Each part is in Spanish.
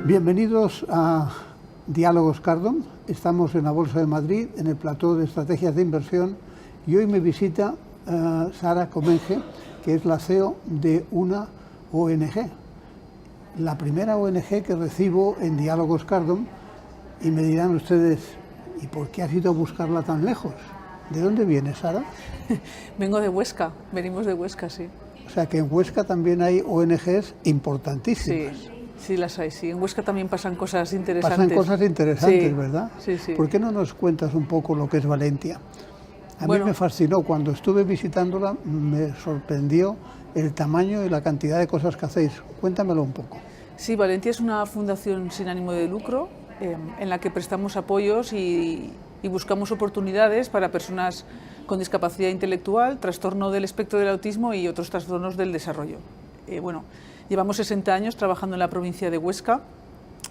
Bienvenidos a Diálogos Cardón. Estamos en la Bolsa de Madrid, en el plató de estrategias de inversión, y hoy me visita Sara Comenge, que es la CEO de una ONG. La primera ONG que recibo en Diálogos Cardón, y me dirán ustedes, ¿y por qué has ido a buscarla tan lejos? ¿De dónde vienes, Sara? Vengo de Huesca, venimos de Huesca, sí. O sea que en Huesca también hay ONGs importantísimas. Sí, las hay, sí. En Huesca también pasan cosas interesantes. Pasan cosas interesantes, sí, ¿verdad? Sí, sí. ¿Por qué no nos cuentas un poco lo que es Valentia? A mí me fascinó, cuando estuve visitándola me sorprendió el tamaño y la cantidad de cosas que hacéis. Cuéntamelo un poco. Sí, Valentia es una fundación sin ánimo de lucro en la que prestamos apoyos y buscamos oportunidades para personas con discapacidad intelectual, trastorno del espectro del autismo y otros trastornos del desarrollo. Llevamos 60 años trabajando en la provincia de Huesca.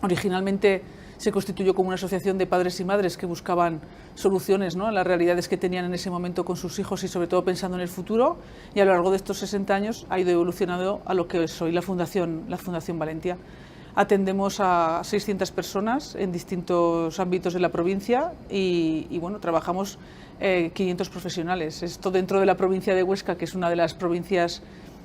Originalmente se constituyó como una asociación de padres y madres que buscaban soluciones, ¿no?, a las realidades que tenían en ese momento con sus hijos y sobre todo pensando en el futuro, y a lo largo de estos 60 años ha ido evolucionando a lo que es hoy la Fundación Valentia. Atendemos a 600 personas en distintos ámbitos de la provincia y bueno, trabajamos 500 profesionales. Esto dentro de la provincia de Huesca, que es una de las provincias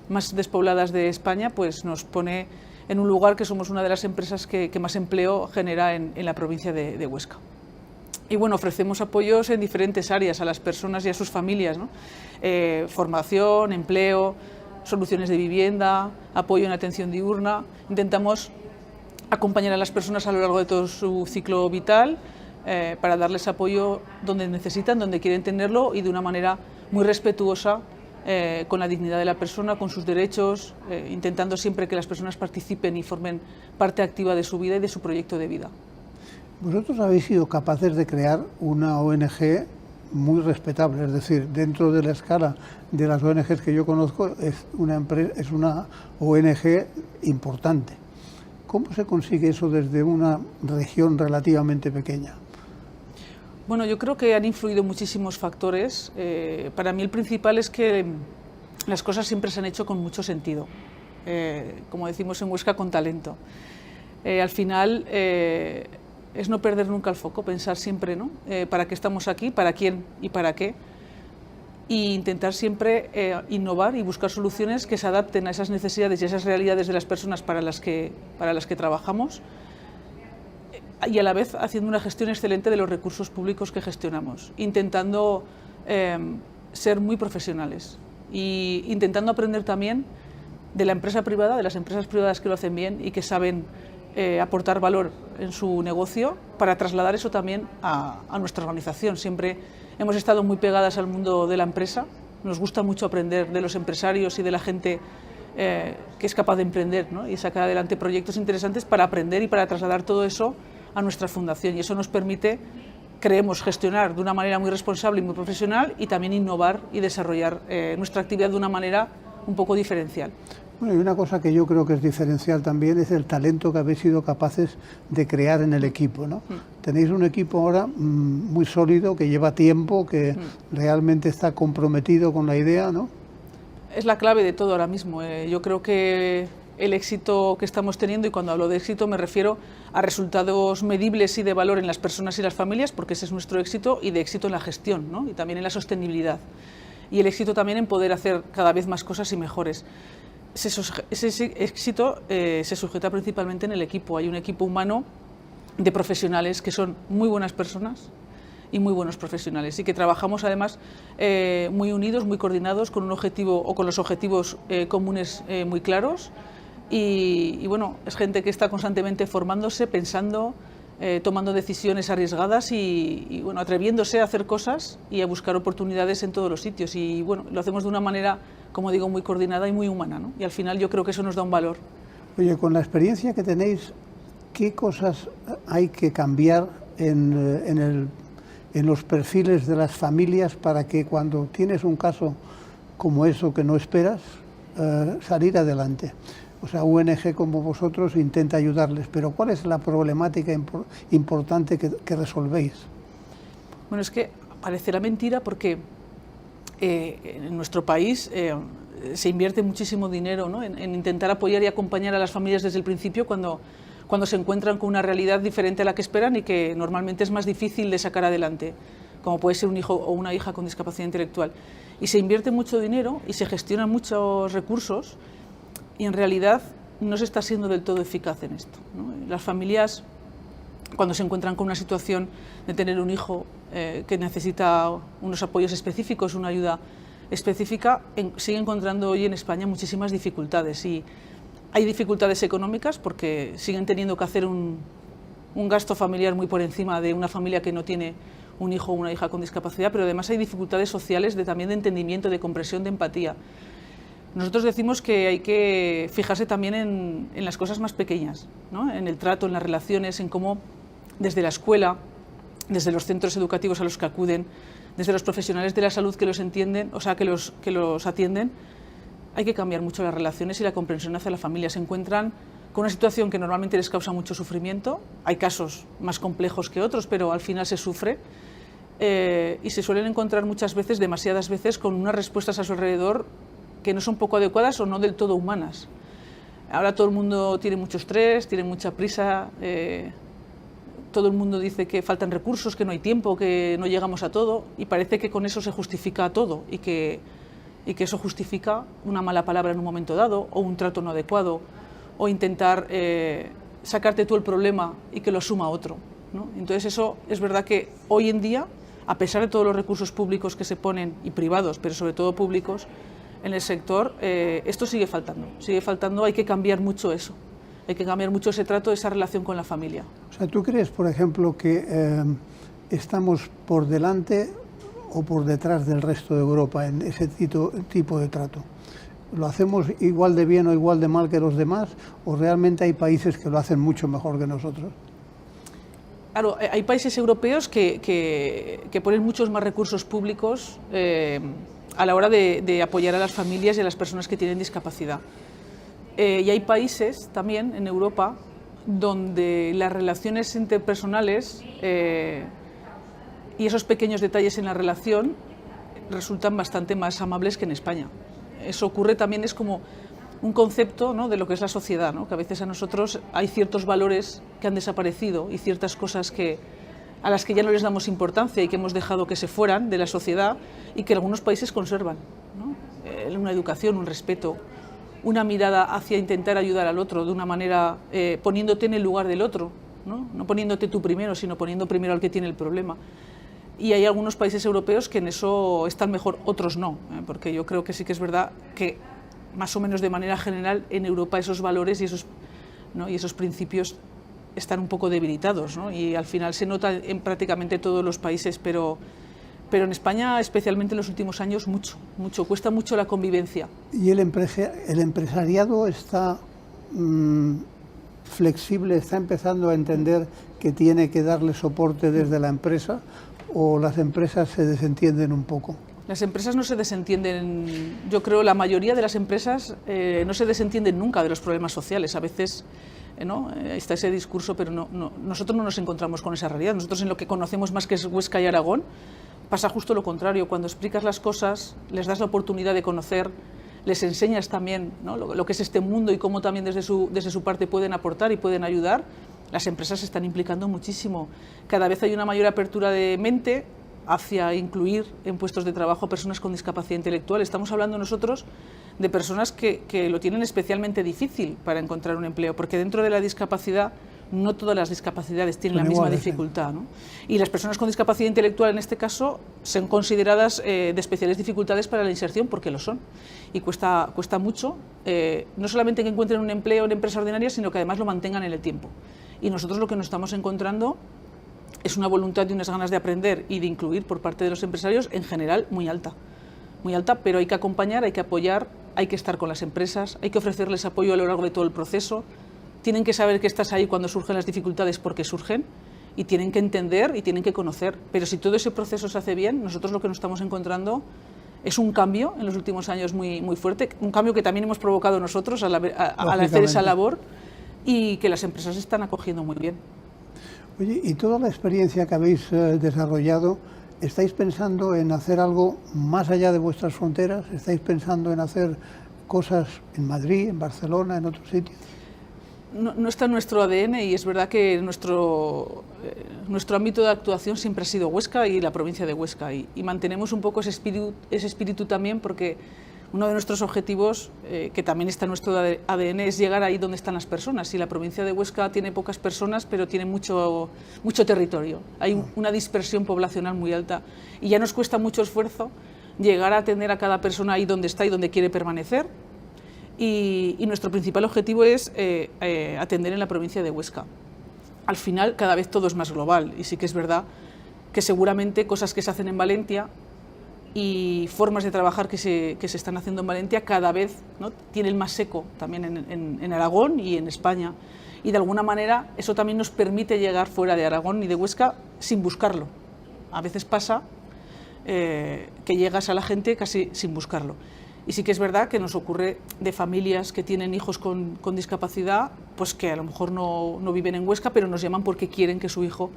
más despobladas de España, pues nos pone en un lugar que somos una de las empresas que más empleo genera en la provincia de Huesca. Y bueno, ofrecemos apoyos en diferentes áreas a las personas y a sus familias, ¿no? Formación, empleo, soluciones de vivienda, apoyo en atención diurna. Intentamos acompañar a las personas a lo largo de todo su ciclo vital para darles apoyo donde necesitan, donde quieren tenerlo y de una manera muy respetuosa con la dignidad de la persona, con sus derechos, intentando siempre que las personas participen y formen parte activa de su vida y de su proyecto de vida. Vosotros habéis sido capaces de crear una ONG muy respetable, es decir, dentro de la escala de las ONGs que yo conozco, es una ONG importante. ¿Cómo se consigue eso desde una región relativamente pequeña? Bueno, yo creo que han influido muchísimos factores. Para mí el principal es que las cosas siempre se han hecho con mucho sentido, como decimos en Huesca, con talento. Al final es no perder nunca el foco, pensar siempre, ¿no?, para qué estamos aquí, para quién y para qué, e intentar siempre innovar y buscar soluciones que se adapten a esas necesidades y a esas realidades de las personas para las que trabajamos, y a la vez haciendo una gestión excelente de los recursos públicos que gestionamos, intentando ser muy profesionales e intentando aprender también de la empresa privada, de las empresas privadas que lo hacen bien y que saben aportar valor en su negocio, para trasladar eso también a nuestra organización. Siempre hemos estado muy pegadas al mundo de la empresa, nos gusta mucho aprender de los empresarios y de la gente que es capaz de emprender, ¿no?, y sacar adelante proyectos interesantes para aprender y para trasladar todo eso a nuestra fundación, y eso nos permite, creemos, gestionar de una manera muy responsable y muy profesional y también innovar y desarrollar nuestra actividad de una manera un poco diferencial. Bueno, y una cosa que yo creo que es diferencial también es el talento que habéis sido capaces de crear en el equipo, ¿no? Tenéis un equipo ahora muy sólido, que lleva tiempo, que realmente está comprometido con la idea, ¿no? Es la clave de todo ahora mismo. Yo creo que el éxito que estamos teniendo, y cuando hablo de éxito me refiero a resultados medibles y de valor en las personas y las familias, porque ese es nuestro éxito, y de éxito en la gestión, ¿no?, y también en la sostenibilidad. Y el éxito también en poder hacer cada vez más cosas y mejores. Ese éxito se sujeta principalmente en el equipo. Hay un equipo humano de profesionales que son muy buenas personas y muy buenos profesionales, y que trabajamos además muy unidos, muy coordinados, con un objetivo o con los objetivos comunes muy claros. Y bueno, es gente que está constantemente formándose, pensando, tomando decisiones arriesgadas y bueno, atreviéndose a hacer cosas y a buscar oportunidades en todos los sitios. Y bueno, lo hacemos de una manera, como digo, muy coordinada y muy humana, ¿no? Y al final yo creo que eso nos da un valor. Oye, con la experiencia que tenéis, ¿qué cosas hay que cambiar en los perfiles de las familias para que cuando tienes un caso como eso que no esperas, salir adelante? O sea, ONG como vosotros intenta ayudarles, pero ¿cuál es la problemática importante que resolvéis? Bueno, es que parecerá mentira porque en nuestro país se invierte muchísimo dinero, ¿no?, en intentar apoyar y acompañar a las familias desde el principio cuando cuando se encuentran con una realidad diferente a la que esperan y que normalmente es más difícil de sacar adelante, como puede ser un hijo o una hija con discapacidad intelectual. Y se invierte mucho dinero y se gestionan muchos recursos y en realidad no se está siendo del todo eficaz en esto, ¿no? Las familias, cuando se encuentran con una situación de tener un hijo que necesita unos apoyos específicos, una ayuda específica, sigue encontrando hoy en España muchísimas dificultades. Y hay dificultades económicas porque siguen teniendo que hacer un gasto familiar muy por encima de una familia que no tiene un hijo o una hija con discapacidad, pero además hay dificultades sociales también de entendimiento, de comprensión, de empatía. Nosotros decimos que hay que fijarse también en las cosas más pequeñas, ¿no? En el trato, en las relaciones, en cómo desde la escuela, desde los centros educativos a los que acuden, desde los profesionales de la salud que los entienden, o sea, que los atienden, hay que cambiar mucho las relaciones y la comprensión hacia la familia. Se encuentran con una situación que normalmente les causa mucho sufrimiento. Hay casos más complejos que otros, pero al final se sufre. Y se suelen encontrar muchas veces, demasiadas veces, con unas respuestas a su alrededor que no son poco adecuadas o no del todo humanas. Ahora todo el mundo tiene mucho estrés, tiene mucha prisa, todo el mundo dice que faltan recursos, que no hay tiempo, que no llegamos a todo, y parece que con eso se justifica todo y que eso justifica una mala palabra en un momento dado o un trato no adecuado o intentar sacarte tú el problema y que lo asuma otro, ¿no? Entonces eso es verdad que hoy en día, a pesar de todos los recursos públicos que se ponen, y privados, pero sobre todo públicos, en el sector, esto sigue faltando, hay que cambiar mucho eso, hay que cambiar mucho ese trato, esa relación con la familia. O sea, ¿tú crees, por ejemplo, que estamos por delante o por detrás del resto de Europa en ese tipo de trato? ¿Lo hacemos igual de bien o igual de mal que los demás, o realmente hay países que lo hacen mucho mejor que nosotros? Claro, hay países europeos que ponen muchos más recursos públicos a la hora de apoyar a las familias y a las personas que tienen discapacidad. Y hay países también en Europa donde las relaciones interpersonales y esos pequeños detalles en la relación resultan bastante más amables que en España. Eso ocurre también, es como un concepto, ¿no?, de lo que es la sociedad, ¿no?, que a veces a nosotros hay ciertos valores que han desaparecido y ciertas cosas a las que ya no les damos importancia y que hemos dejado que se fueran de la sociedad y que algunos países conservan, ¿no? Una educación, un respeto, una mirada hacia intentar ayudar al otro de una manera poniéndote en el lugar del otro, ¿no? No poniéndote tú primero, sino poniendo primero al que tiene el problema. Y hay algunos países europeos que en eso están mejor, otros no, porque yo creo que sí que es verdad que más o menos de manera general en Europa esos valores y esos principios están un poco debilitados, ¿no? Y al final se nota en prácticamente todos los países, pero en España, especialmente en los últimos años, mucho, cuesta mucho la convivencia. ¿Y el empresariado está flexible, está empezando a entender que tiene que darle soporte desde la empresa, o las empresas se desentienden un poco? Las empresas no se desentienden, yo creo la mayoría de las empresas no se desentienden nunca de los problemas sociales. A veces ¿no? Está ese discurso, pero nosotros no nos encontramos con esa realidad. Nosotros en lo que conocemos más, que es Huesca y Aragón, pasa justo lo contrario. Cuando explicas las cosas, les das la oportunidad de conocer, les enseñas también, ¿no?, lo que es este mundo y cómo también desde su parte pueden aportar y pueden ayudar. Las empresas se están implicando muchísimo. Cada vez hay una mayor apertura de mente hacia incluir en puestos de trabajo a personas con discapacidad intelectual. Estamos hablando nosotros de personas que lo tienen especialmente difícil para encontrar un empleo, porque dentro de la discapacidad no todas las discapacidades tienen la misma dificultad, ¿no? Y las personas con discapacidad intelectual en este caso son consideradas de especiales dificultades para la inserción, porque lo son, y cuesta mucho, no solamente que encuentren un empleo en empresa ordinaria, sino que además lo mantengan en el tiempo. Y nosotros lo que nos estamos encontrando es una voluntad y unas ganas de aprender y de incluir por parte de los empresarios en general muy alta, pero hay que acompañar, hay que apoyar, hay que estar con las empresas, hay que ofrecerles apoyo a lo largo de todo el proceso. Tienen que saber que estás ahí cuando surgen las dificultades, porque surgen, y tienen que entender y tienen que conocer. Pero si todo ese proceso se hace bien, nosotros lo que nos estamos encontrando es un cambio en los últimos años muy fuerte, un cambio que también hemos provocado nosotros al hacer esa labor, y que las empresas están acogiendo muy bien. Oye, y toda la experiencia que habéis desarrollado, ¿estáis pensando en hacer algo más allá de vuestras fronteras? ¿Estáis pensando en hacer cosas en Madrid, en Barcelona, en otros sitios? no está en nuestro ADN y es verdad que nuestro ámbito de actuación siempre ha sido Huesca y la provincia de Huesca y mantenemos un poco ese espíritu también porque uno de nuestros objetivos, que también está en nuestro ADN, es llegar ahí donde están las personas. Y la provincia de Huesca tiene pocas personas, pero tiene mucho territorio. Hay una dispersión poblacional muy alta y ya nos cuesta mucho esfuerzo llegar a atender a cada persona ahí donde está y donde quiere permanecer. Y nuestro principal objetivo es atender en la provincia de Huesca. Al final, cada vez todo es más global y sí que es verdad que seguramente cosas que se hacen en Valencia y formas de trabajar que se están haciendo en Valencia cada vez, ¿no?, tienen más eco también en Aragón y en España. Y de alguna manera eso también nos permite llegar fuera de Aragón y de Huesca sin buscarlo. A veces pasa que llegas a la gente casi sin buscarlo. Y sí que es verdad que nos ocurre de familias que tienen hijos con discapacidad, pues que a lo mejor no viven en Huesca, pero nos llaman porque quieren que su hijo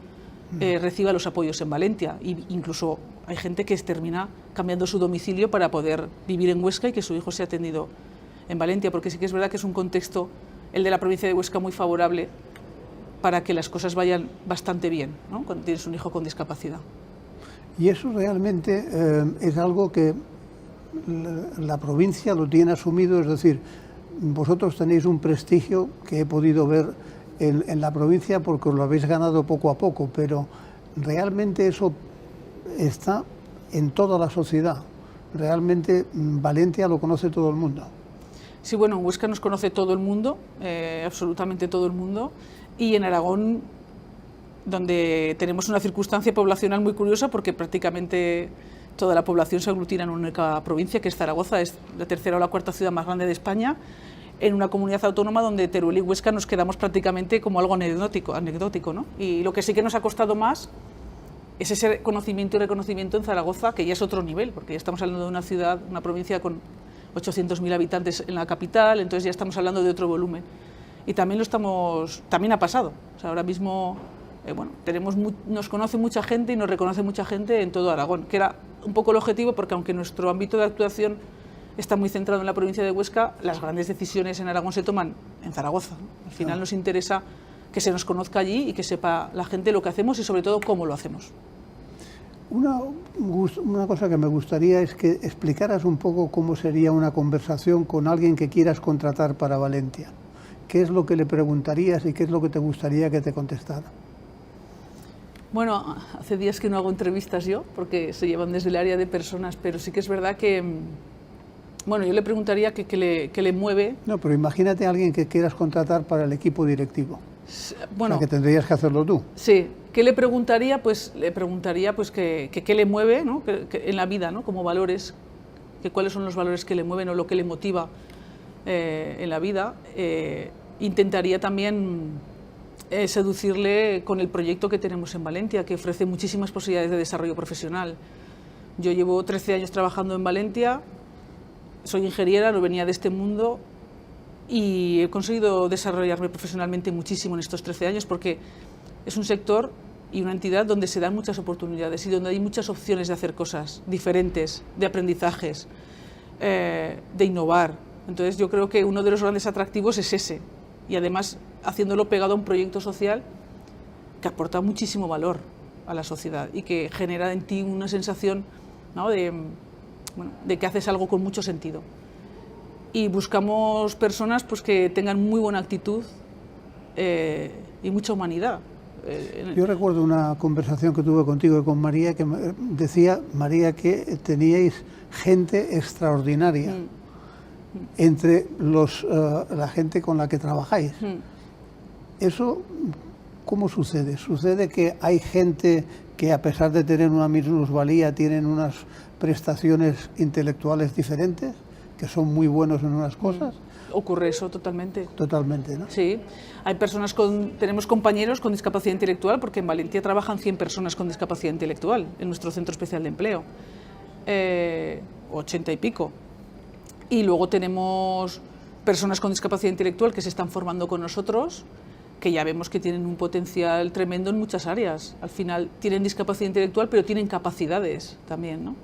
reciba los apoyos en Valencia. Y incluso hay gente que termina cambiando su domicilio para poder vivir en Huesca y que su hijo sea atendido en Valencia, porque sí que es verdad que es un contexto, el de la provincia de Huesca, muy favorable para que las cosas vayan bastante bien, ¿no?, cuando tienes un hijo con discapacidad. Y eso realmente es algo que la provincia lo tiene asumido, es decir, vosotros tenéis un prestigio que he podido ver en la provincia porque lo habéis ganado poco a poco, pero realmente eso está en toda la sociedad. Realmente Valencia lo conoce todo el mundo. Sí, bueno, en Huesca nos conoce todo el mundo, absolutamente todo el mundo, y en Aragón, donde tenemos una circunstancia poblacional muy curiosa porque prácticamente toda la población se aglutina en una única provincia, que es Zaragoza, es la tercera o la cuarta ciudad más grande de España, en una comunidad autónoma donde Teruel y Huesca nos quedamos prácticamente como algo anecdótico, ¿no? Y lo que sí que nos ha costado más es ese conocimiento y reconocimiento en Zaragoza, que ya es otro nivel, porque ya estamos hablando de una ciudad, una provincia con 800.000 habitantes en la capital, entonces ya estamos hablando de otro volumen. Y también también ha pasado. O sea, ahora mismo nos conoce mucha gente y nos reconoce mucha gente en todo Aragón, que era un poco el objetivo, porque aunque nuestro ámbito de actuación está muy centrado en la provincia de Huesca, las grandes decisiones en Aragón se toman en Zaragoza. Al final nos interesa que se nos conozca allí y que sepa la gente lo que hacemos y sobre todo cómo lo hacemos. Una cosa que me gustaría es que explicaras un poco cómo sería una conversación con alguien que quieras contratar para Valencia. ¿Qué es lo que le preguntarías y qué es lo que te gustaría que te contestara? Bueno, hace días que no hago entrevistas yo, porque se llevan desde el área de personas, pero sí que es verdad que, bueno, yo le preguntaría qué le mueve. No, pero imagínate a alguien que quieras contratar para el equipo directivo. Bueno, o sea, que tendrías que hacerlo tú. Sí, ¿qué le preguntaría? Pues le preguntaría pues qué le mueve, ¿no?, en la vida, ¿no?, como valores, cuáles son los valores que le mueven o lo que le motiva en la vida. Intentaría también seducirle con el proyecto que tenemos en Valencia, que ofrece muchísimas posibilidades de desarrollo profesional. Yo llevo 13 años trabajando en Valencia, soy ingeniera, no venía de este mundo y he conseguido desarrollarme profesionalmente muchísimo en estos 13 años porque es un sector y una entidad donde se dan muchas oportunidades y donde hay muchas opciones de hacer cosas diferentes, de aprendizajes, de innovar. Entonces yo creo que uno de los grandes atractivos es ese, y además haciéndolo pegado a un proyecto social que aporta muchísimo valor a la sociedad y que genera en ti una sensación, ¿no?, de que haces algo con mucho sentido. Y buscamos personas pues, que tengan muy buena actitud y mucha humanidad. Yo recuerdo una conversación que tuve contigo y con María, que decía María que teníais gente extraordinaria entre la gente con la que trabajáis. ¿Eso cómo sucede? ¿Sucede que hay gente que a pesar de tener una minusvalía tienen unas prestaciones intelectuales diferentes, que son muy buenos en unas cosas? Ocurre eso totalmente. Totalmente, ¿no? Sí, hay tenemos compañeros con discapacidad intelectual, porque en Valencia trabajan 100 personas con discapacidad intelectual en nuestro centro especial de empleo, 80 y pico. Y luego tenemos personas con discapacidad intelectual que se están formando con nosotros, que ya vemos que tienen un potencial tremendo en muchas áreas. Al final tienen discapacidad intelectual, pero tienen capacidades también, ¿no?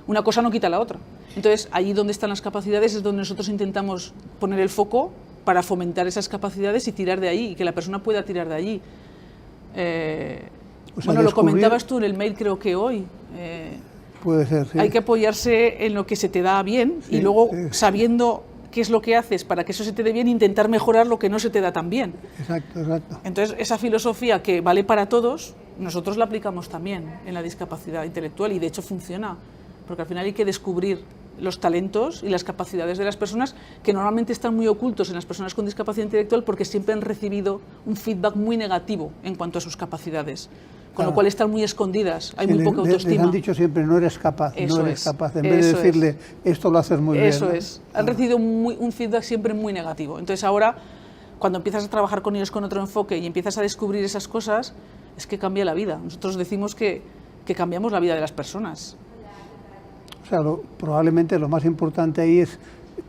Una cosa no quita la otra. Entonces, allí donde están las capacidades es donde nosotros intentamos poner el foco para fomentar esas capacidades y tirar de ahí, y que la persona pueda tirar de allí. Bueno, lo comentabas tú en el mail, creo que hoy. Puede ser, sí. Hay que apoyarse en lo que se te da bien, sí, y luego, sabiendo qué es lo que haces para que eso se te dé bien, intentar mejorar lo que no se te da tan bien. Exacto, exacto. Entonces, esa filosofía que vale para todos, nosotros la aplicamos también en la discapacidad intelectual, y de hecho funciona, porque al final hay que descubrir los talentos y las capacidades de las personas, que normalmente están muy ocultos en las personas con discapacidad intelectual, porque siempre han recibido un feedback muy negativo en cuanto a sus capacidades, con lo cual están muy escondidas, hay muy poca autoestima. Les han dicho siempre, no eres capaz, no eres capaz, en vez de decirle, esto lo haces muy bien. Eso es, han recibido un feedback siempre muy negativo. Entonces ahora, cuando empiezas a trabajar con ellos con otro enfoque y empiezas a descubrir esas cosas, es que cambia la vida. Nosotros decimos que cambiamos la vida de las personas. O sea, probablemente lo más importante ahí es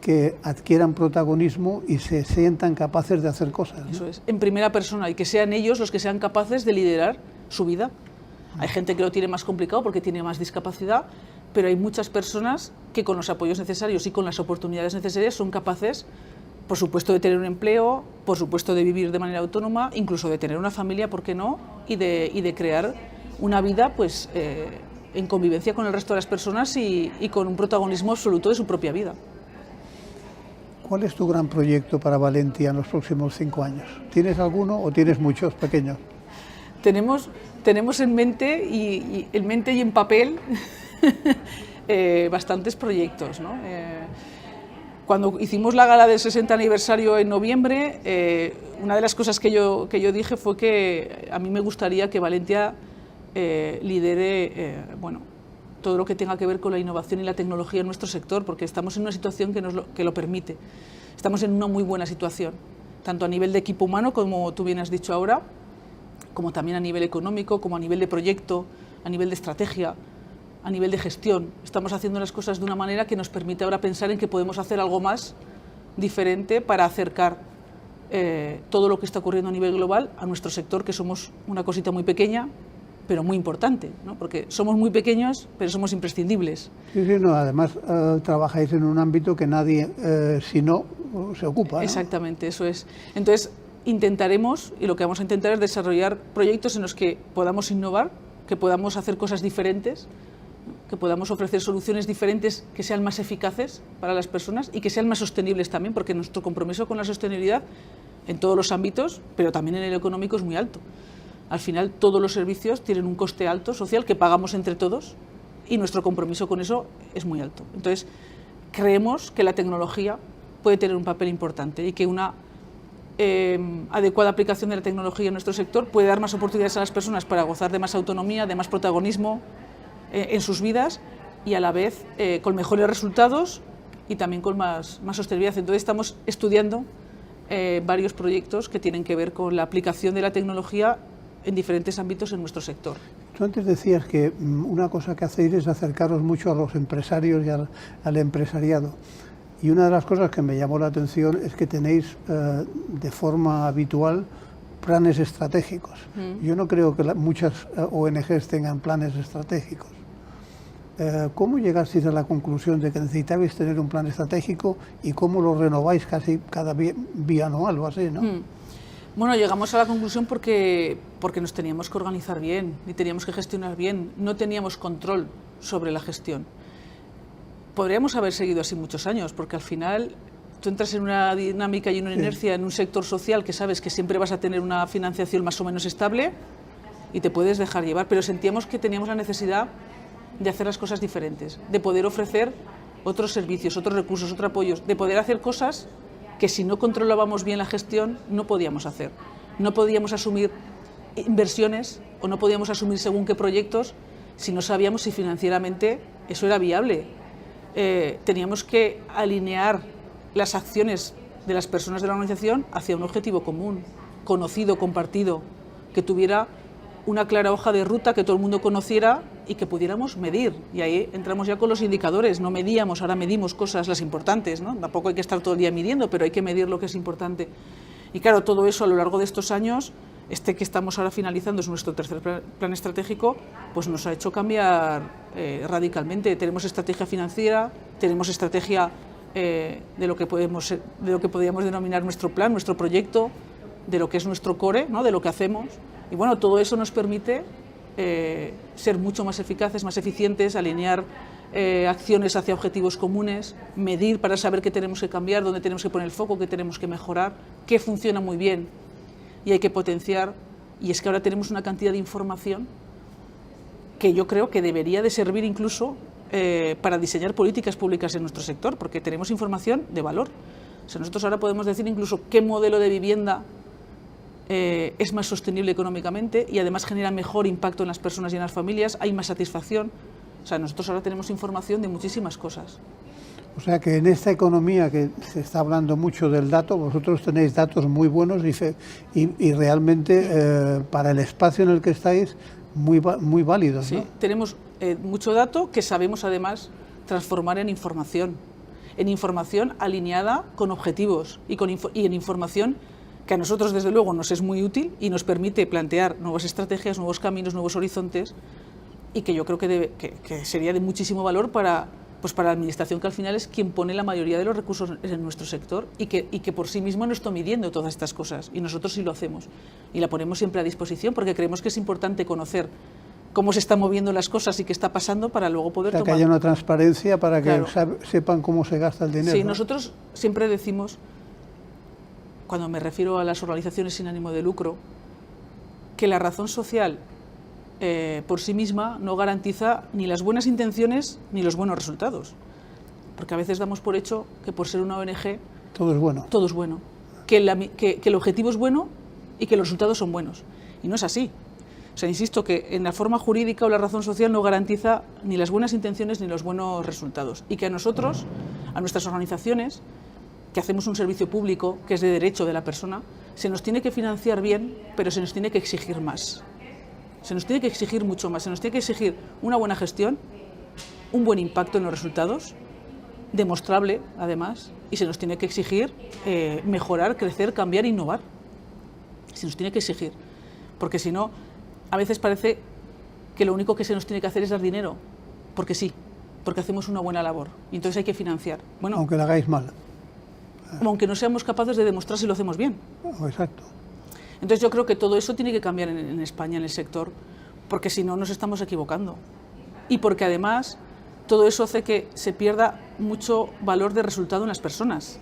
que adquieran protagonismo y se sientan capaces de hacer cosas, ¿no? Eso es, en primera persona, y que sean ellos los que sean capaces de liderar su vida. Hay gente que lo tiene más complicado porque tiene más discapacidad, pero hay muchas personas que con los apoyos necesarios y con las oportunidades necesarias son capaces, por supuesto, de tener un empleo, por supuesto, de vivir de manera autónoma, incluso de tener una familia, ¿por qué no?, y de crear una vida, pues, en convivencia con el resto de las personas y con un protagonismo absoluto de su propia vida. ¿Cuál es tu gran proyecto para Valentia en los próximos 5 años? ¿Tienes alguno o tienes muchos pequeños? Tenemos en mente y en papel bastantes proyectos, ¿no? Cuando hicimos la gala del 60 aniversario en noviembre, una de las cosas que yo dije fue que a mí me gustaría que Valentia lidere bueno, todo lo que tenga que ver con la innovación y la tecnología en nuestro sector, porque estamos en una situación que lo permite. Estamos en una muy buena situación, tanto a nivel de equipo humano, como tú bien has dicho ahora, como también a nivel económico, como a nivel de proyecto, a nivel de estrategia, a nivel de gestión. Estamos haciendo las cosas de una manera que nos permite ahora pensar en que podemos hacer algo más diferente para acercar todo lo que está ocurriendo a nivel global a nuestro sector, que somos una cosita muy pequeña, pero muy importante, ¿no? Porque somos muy pequeños, pero somos imprescindibles. Sí, sí, no, además trabajáis en un ámbito que nadie, si no, se ocupa, ¿no? Exactamente, eso es. Entonces, intentaremos, y lo que vamos a intentar es desarrollar proyectos en los que podamos innovar, que podamos hacer cosas diferentes, que podamos ofrecer soluciones diferentes que sean más eficaces para las personas y que sean más sostenibles también, porque nuestro compromiso con la sostenibilidad en todos los ámbitos, pero también en el económico, es muy alto. Al final, todos los servicios tienen un coste alto social que pagamos entre todos, y nuestro compromiso con eso es muy alto. Entonces, creemos que la tecnología puede tener un papel importante y que una adecuada aplicación de la tecnología en nuestro sector puede dar más oportunidades a las personas para gozar de más autonomía, de más protagonismo en sus vidas, y a la vez con mejores resultados y también con más sostenibilidad. Entonces, estamos estudiando varios proyectos que tienen que ver con la aplicación de la tecnología en diferentes ámbitos en nuestro sector. Tú antes decías que una cosa que hacéis es acercaros mucho a los empresarios y al empresariado. Y una de las cosas que me llamó la atención es que tenéis de forma habitual planes estratégicos. Yo no creo que muchas ONGs tengan planes estratégicos. ¿Cómo llegasteis a la conclusión de que necesitabais tener un plan estratégico y cómo lo renováis casi cada bianual o así, ¿no? Bueno, llegamos a la conclusión porque nos teníamos que organizar bien y teníamos que gestionar bien. No teníamos control sobre la gestión. Podríamos haber seguido así muchos años, porque al final tú entras en una dinámica y una inercia en un sector social que sabes que siempre vas a tener una financiación más o menos estable y te puedes dejar llevar, pero sentíamos que teníamos la necesidad de hacer las cosas diferentes, de poder ofrecer otros servicios, otros recursos, otros apoyos, de poder hacer cosas que si no controlábamos bien la gestión no podíamos hacer. No podíamos asumir inversiones o no podíamos asumir según qué proyectos si no sabíamos si financieramente eso era viable. Teníamos que alinear las acciones de las personas de la organización hacia un objetivo común, conocido, compartido, que tuviera una clara hoja de ruta que todo el mundo conociera y que pudiéramos medir. Y ahí entramos ya con los indicadores. No medíamos, ahora medimos cosas, las importantes, ¿no? Tampoco hay que estar todo el día midiendo, pero hay que medir lo que es importante. Y claro, todo eso a lo largo de estos años, este que estamos ahora finalizando es nuestro tercer plan estratégico, pues nos ha hecho cambiar radicalmente. Tenemos estrategia financiera, tenemos estrategia de lo que podríamos denominar nuestro plan, nuestro proyecto, de lo que es nuestro core, ¿no? De lo que hacemos. Y bueno, todo eso nos permite ser mucho más eficaces, más eficientes, alinear acciones hacia objetivos comunes, medir para saber qué tenemos que cambiar, dónde tenemos que poner el foco, qué tenemos que mejorar, qué funciona muy bien y hay que potenciar. Y es que ahora tenemos una cantidad de información que yo creo que debería de servir incluso para diseñar políticas públicas en nuestro sector, porque tenemos información de valor. O sea, nosotros ahora podemos decir incluso qué modelo de vivienda es más sostenible económicamente y además genera mejor impacto en las personas y en las familias, hay más satisfacción. O sea, nosotros ahora tenemos información de muchísimas cosas. O sea que en esta economía que se está hablando mucho del dato, vosotros tenéis datos muy buenos y realmente para el espacio en el que estáis muy válidos, ¿no? Sí, tenemos mucho dato que sabemos además transformar en información alineada con objetivos y en información que a nosotros desde luego nos es muy útil y nos permite plantear nuevas estrategias, nuevos caminos, nuevos horizontes y que yo creo que sería de muchísimo valor para la administración, que al final es quien pone la mayoría de los recursos en nuestro sector y que por sí mismo no está midiendo todas estas cosas y nosotros sí lo hacemos y la ponemos siempre a disposición porque creemos que es importante conocer cómo se están moviendo las cosas y qué está pasando para luego poder tomar... que haya una transparencia para que claro. Sepan cómo se gasta el dinero. Sí, ¿no? Nosotros siempre decimos, cuando me refiero a las organizaciones sin ánimo de lucro, que la razón social por sí misma no garantiza ni las buenas intenciones ni los buenos resultados. Porque a veces damos por hecho que por ser una ONG... Todo es bueno. Todo es bueno. Que el objetivo es bueno y que los resultados son buenos. Y no es así. O sea, insisto que en la forma jurídica o la razón social no garantiza ni las buenas intenciones ni los buenos resultados. Y que a nosotros, a nuestras organizaciones, que hacemos un servicio público que es de derecho de la persona, se nos tiene que financiar bien, pero se nos tiene que exigir más. Se nos tiene que exigir mucho más. Se nos tiene que exigir una buena gestión, un buen impacto en los resultados, demostrable además, y se nos tiene que exigir mejorar, crecer, cambiar, innovar. Se nos tiene que exigir, porque si no, a veces parece que lo único que se nos tiene que hacer es dar dinero, porque sí, porque hacemos una buena labor, y entonces hay que financiar. Bueno, aunque la hagáis mal. Aunque no seamos capaces de demostrar si lo hacemos bien. Exacto. Entonces yo creo que todo eso tiene que cambiar en España, en el sector, porque si no nos estamos equivocando. Y porque además todo eso hace que se pierda mucho valor de resultado en las personas.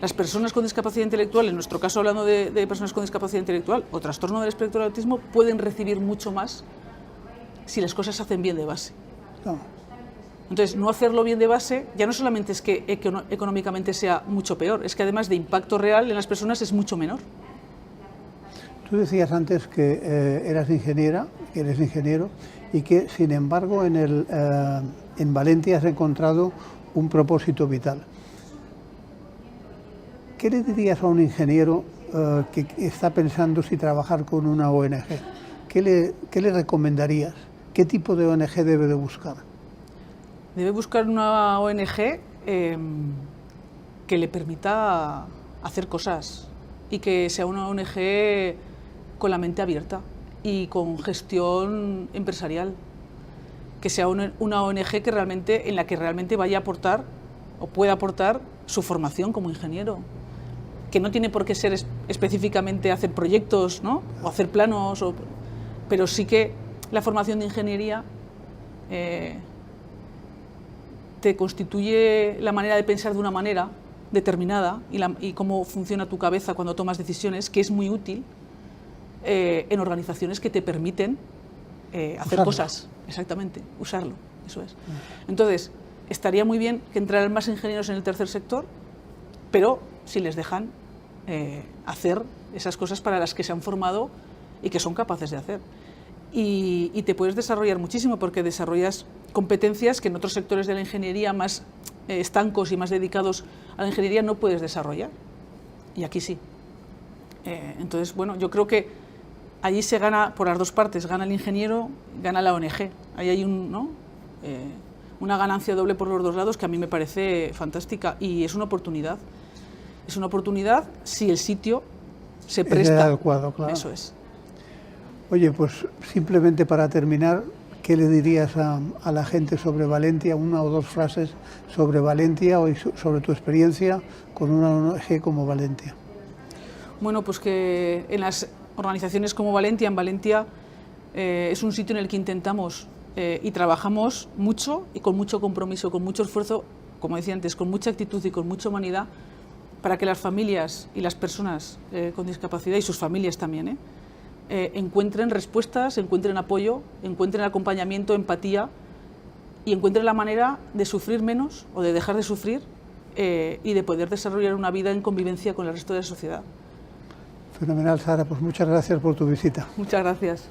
Las personas con discapacidad intelectual, en nuestro caso hablando de personas con discapacidad intelectual o trastorno del espectro del autismo, pueden recibir mucho más si las cosas se hacen bien de base. No. Entonces, no hacerlo bien de base ya no solamente es que económicamente sea mucho peor, es que además de impacto real en las personas es mucho menor. Tú decías antes que eras ingeniera, que eres ingeniero, y que, sin embargo, en Valenti has encontrado un propósito vital. ¿Qué le dirías a un ingeniero que está pensando si trabajar con una ONG? ¿Qué le recomendarías? ¿Qué tipo de ONG debe de buscar? Debe buscar una ONG que le permita hacer cosas y que sea una ONG con la mente abierta y con gestión empresarial, que sea una ONG en la que realmente vaya a aportar o pueda aportar su formación como ingeniero, que no tiene por qué ser específicamente hacer proyectos, ¿no? O hacer planos, pero sí que la formación de ingeniería te constituye la manera de pensar de una manera determinada y cómo funciona tu cabeza cuando tomas decisiones, que es muy útil en organizaciones que te permiten hacer cosas. Exactamente, usarlo, eso es. Entonces, estaría muy bien que entraran más ingenieros en el tercer sector, pero si les dejan hacer esas cosas para las que se han formado y que son capaces de hacer. Y te puedes desarrollar muchísimo porque desarrollas competencias que en otros sectores de la ingeniería más estancos y más dedicados a la ingeniería no puedes desarrollar. Y aquí sí. Entonces, bueno, yo creo que allí se gana por las dos partes, gana el ingeniero, gana la ONG. Ahí hay una ganancia doble por los dos lados que a mí me parece fantástica y es una oportunidad. Es una oportunidad si el sitio se presta. Es adecuado, claro. Eso es. Oye, pues simplemente para terminar, ¿qué le dirías a la gente sobre Valentia? Una o dos frases sobre Valentia o sobre tu experiencia con una ONG como Valentia. Bueno, pues que en las organizaciones como Valentia, en Valentia es un sitio en el que intentamos y trabajamos mucho y con mucho compromiso, con mucho esfuerzo, como decía antes, con mucha actitud y con mucha humanidad, para que las familias y las personas con discapacidad y sus familias también encuentren respuestas, encuentren apoyo, encuentren acompañamiento, empatía y encuentren la manera de sufrir menos o de dejar de sufrir y de poder desarrollar una vida en convivencia con el resto de la sociedad. Fenomenal, Sara, pues muchas gracias por tu visita. Muchas gracias.